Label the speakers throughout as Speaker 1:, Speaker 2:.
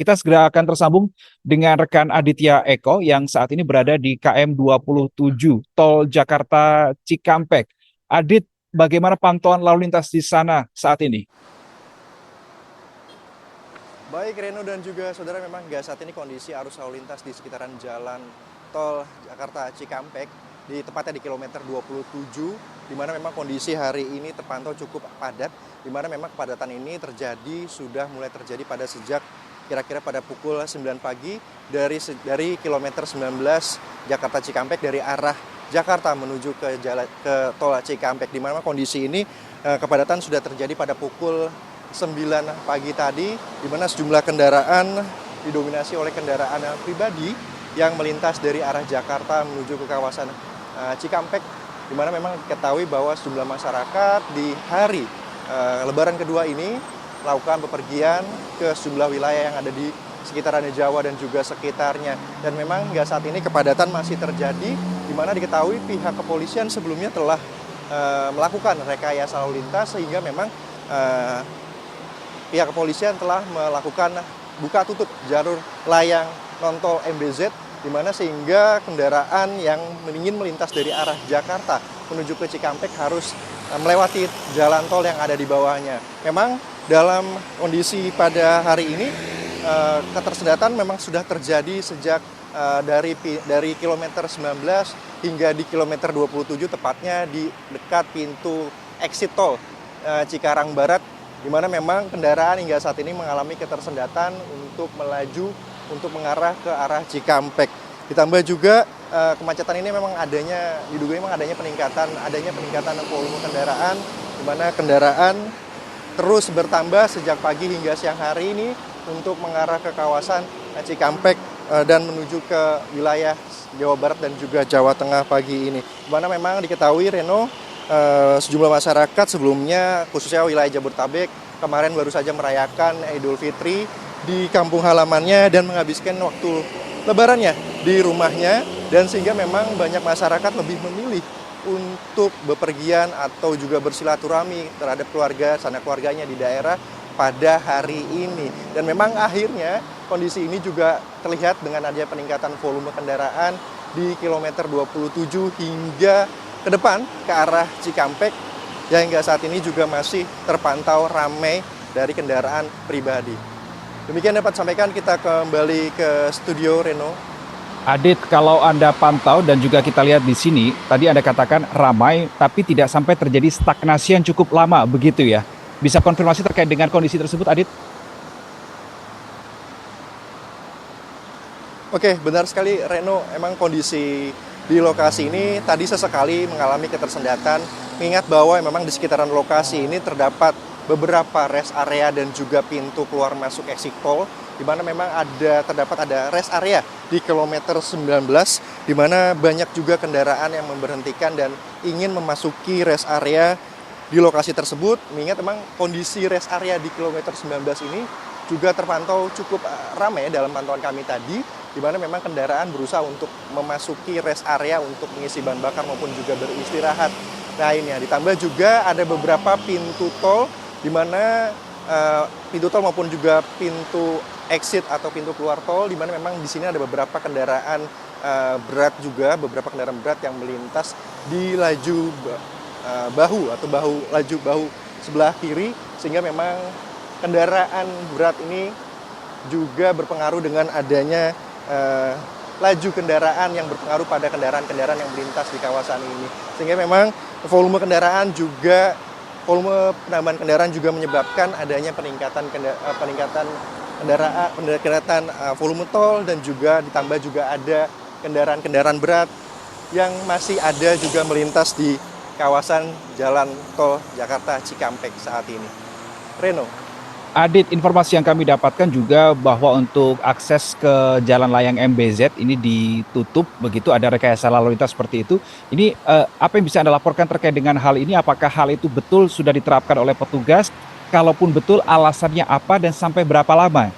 Speaker 1: Kita segera akan tersambung dengan rekan Aditya Eko yang saat ini berada di KM 27 Tol Jakarta Cikampek. Adit, bagaimana pantauan lalu lintas di sana saat ini?
Speaker 2: Baik Reno dan juga saudara, memang hingga saat ini kondisi arus lalu lintas di sekitaran jalan tol Jakarta Cikampek tepatnya di kilometer 27, di mana memang kondisi hari ini terpantau cukup padat, di mana memang kepadatan ini sudah mulai terjadi pada sejak kira-kira pada pukul 9 pagi dari kilometer 19 Jakarta Cikampek dari arah Jakarta menuju ke tol Cikampek, di mana kondisi ini kepadatan sudah terjadi pada pukul 9 pagi tadi, di mana sejumlah kendaraan didominasi oleh kendaraan pribadi yang melintas dari arah Jakarta menuju ke kawasan Cikampek, di mana memang diketahui bahwa sejumlah masyarakat di hari Lebaran kedua ini melakukan bepergian ke sejumlah wilayah yang ada di sekitaran Jawa dan juga sekitarnya. Dan memang hingga saat ini kepadatan masih terjadi, di mana diketahui pihak kepolisian sebelumnya telah melakukan rekayasa lalu lintas, sehingga memang pihak kepolisian telah melakukan buka tutup jalur layang nontol MBZ, di mana sehingga kendaraan yang ingin melintas dari arah Jakarta menuju ke Cikampek harus melewati jalan tol yang ada di bawahnya. Memang dalam kondisi pada hari ini ketersendatan memang sudah terjadi sejak dari kilometer 19 hingga di kilometer 27, tepatnya di dekat pintu exit tol Cikarang Barat, di mana memang kendaraan hingga saat ini mengalami ketersendatan untuk melaju untuk mengarah ke arah Cikampek. Ditambah juga kemacetan ini memang diduga memang adanya peningkatan volume kendaraan, di mana kendaraan terus bertambah sejak pagi hingga siang hari ini untuk mengarah ke kawasan Cikampek dan menuju ke wilayah Jawa Barat dan juga Jawa Tengah pagi ini. Di mana memang diketahui, Reno, sejumlah masyarakat sebelumnya khususnya wilayah Jabodetabek kemarin baru saja merayakan Idul Fitri di kampung halamannya dan menghabiskan waktu lebarannya di rumahnya, dan sehingga memang banyak masyarakat lebih memilih untuk bepergian atau juga bersilaturahmi terhadap sanak keluarganya di daerah pada hari ini. Dan memang akhirnya kondisi ini juga terlihat dengan adanya peningkatan volume kendaraan di kilometer 27 hingga ke depan ke arah Cikampek, yang hingga saat ini juga masih terpantau ramai dari kendaraan pribadi. Demikian dapat sampaikan, kita kembali ke studio, Reno.
Speaker 1: Adit, kalau Anda pantau dan juga kita lihat di sini, tadi Anda katakan ramai tapi tidak sampai terjadi stagnasi yang cukup lama, begitu ya? Bisa konfirmasi terkait dengan kondisi tersebut, Adit?
Speaker 2: Oke, benar sekali, Reno. Emang kondisi di lokasi ini tadi sesekali mengalami ketersendatan, mengingat bahwa memang di sekitaran lokasi ini terdapat beberapa rest area dan juga pintu keluar masuk exit tol, di mana memang terdapat rest area di kilometer 19, di mana banyak juga kendaraan yang memberhentikan dan ingin memasuki rest area di lokasi tersebut. Mengingat memang kondisi rest area di kilometer 19 ini juga terpantau cukup ramai dalam pantauan kami tadi, di mana memang kendaraan berusaha untuk memasuki rest area untuk mengisi bahan bakar maupun juga beristirahat. Nah, ini ditambah juga ada beberapa pintu tol, di mana pintu tol maupun juga pintu exit atau pintu keluar tol, di mana memang di sini ada beberapa kendaraan beberapa kendaraan berat yang melintas di laju bahu sebelah kiri, sehingga memang kendaraan berat ini juga berpengaruh dengan adanya laju kendaraan yang berpengaruh pada kendaraan-kendaraan yang melintas di kawasan ini, sehingga memang volume penambahan kendaraan juga menyebabkan adanya peningkatan volume tol, dan juga ditambah juga ada kendaraan-kendaraan berat yang masih ada juga melintas di kawasan jalan tol Jakarta Cikampek saat ini. Reno.
Speaker 1: Adit, informasi yang kami dapatkan juga bahwa untuk akses ke jalan layang MBZ ini ditutup, begitu ada rekayasa lalu lintas seperti itu. Ini apa yang bisa Anda laporkan terkait dengan hal ini? Apakah hal itu betul sudah diterapkan oleh petugas? Kalaupun betul, alasannya apa dan sampai berapa lama?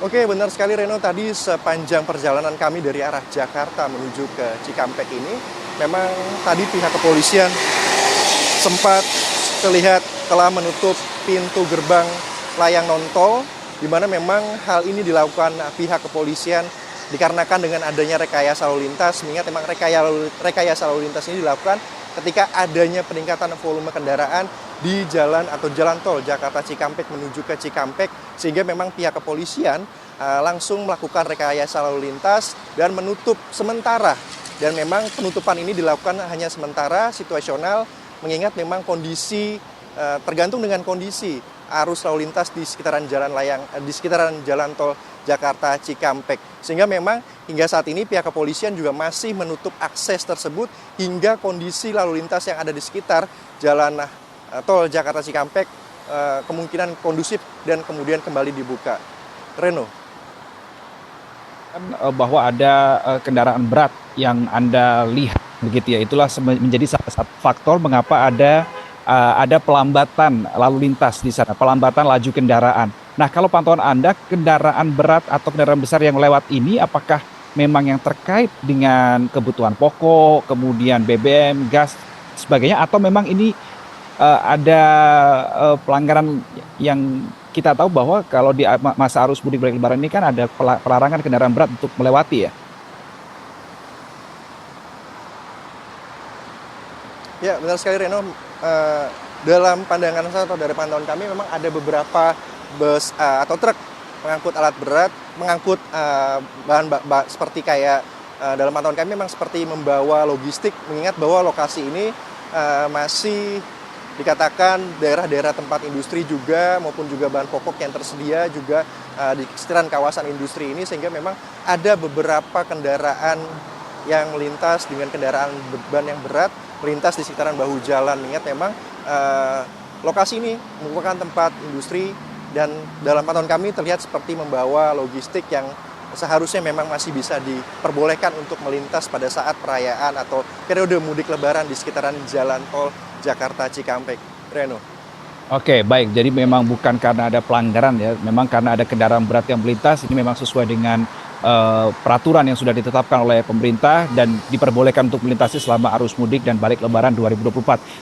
Speaker 2: Oke, benar sekali, Reno. Tadi sepanjang perjalanan kami dari arah Jakarta menuju ke Cikampek ini, memang tadi pihak kepolisian sempat terlihat telah menutup pintu gerbang layang nontol, di mana memang hal ini dilakukan pihak kepolisian dikarenakan dengan adanya rekayasa lalu lintas. Mengingat memang rekayasa lalu lintas ini dilakukan ketika adanya peningkatan volume kendaraan di jalan atau jalan tol Jakarta Cikampek menuju ke Cikampek, sehingga memang pihak kepolisian langsung melakukan rekayasa lalu lintas dan menutup sementara. Dan memang penutupan ini dilakukan hanya sementara, situasional, mengingat memang kondisi tergantung dengan kondisi arus lalu lintas di sekitaran jalan tol Jakarta Cikampek. Sehingga memang hingga saat ini pihak kepolisian juga masih menutup akses tersebut hingga kondisi lalu lintas yang ada di sekitar jalan tol Jakarta Cikampek kemungkinan kondusif dan kemudian kembali dibuka. Reno.
Speaker 1: Bahwa ada kendaraan berat yang Anda lihat begitu ya, itulah menjadi salah satu faktor mengapa ada pelambatan lalu lintas di sana, pelambatan laju kendaraan. Nah, kalau pantauan Anda, kendaraan berat atau kendaraan besar yang lewat ini, apakah memang yang terkait dengan kebutuhan pokok, kemudian BBM, gas, sebagainya, atau memang ini ada pelanggaran yang kita tahu bahwa kalau di masa arus mudik balik lebaran ini kan ada pelarangan kendaraan berat untuk melewati ya?
Speaker 2: Ya, benar sekali Reno. Dalam pandangan saya atau dari pantauan kami memang ada beberapa bus atau truk mengangkut alat berat, mengangkut bahan seperti kayak dalam pantauan kami memang seperti membawa logistik, mengingat bahwa lokasi ini masih dikatakan daerah-daerah tempat industri juga maupun juga bahan pokok yang tersedia juga di sekitaran kawasan industri ini, sehingga memang ada beberapa kendaraan yang melintas dengan kendaraan beban yang berat melintas di sekitaran bahu jalan. Mengingat memang lokasi ini merupakan tempat industri dan dalam pantauan kami terlihat seperti membawa logistik yang seharusnya memang masih bisa diperbolehkan untuk melintas pada saat perayaan atau periode mudik lebaran di sekitaran jalan tol Jakarta Cikampek. Reno.
Speaker 1: Oke, baik. Jadi memang bukan karena ada pelanggaran ya, memang karena ada kendaraan berat yang melintas. Ini memang sesuai dengan peraturan yang sudah ditetapkan oleh pemerintah dan diperbolehkan untuk melintasi selama arus mudik dan balik lebaran 2024.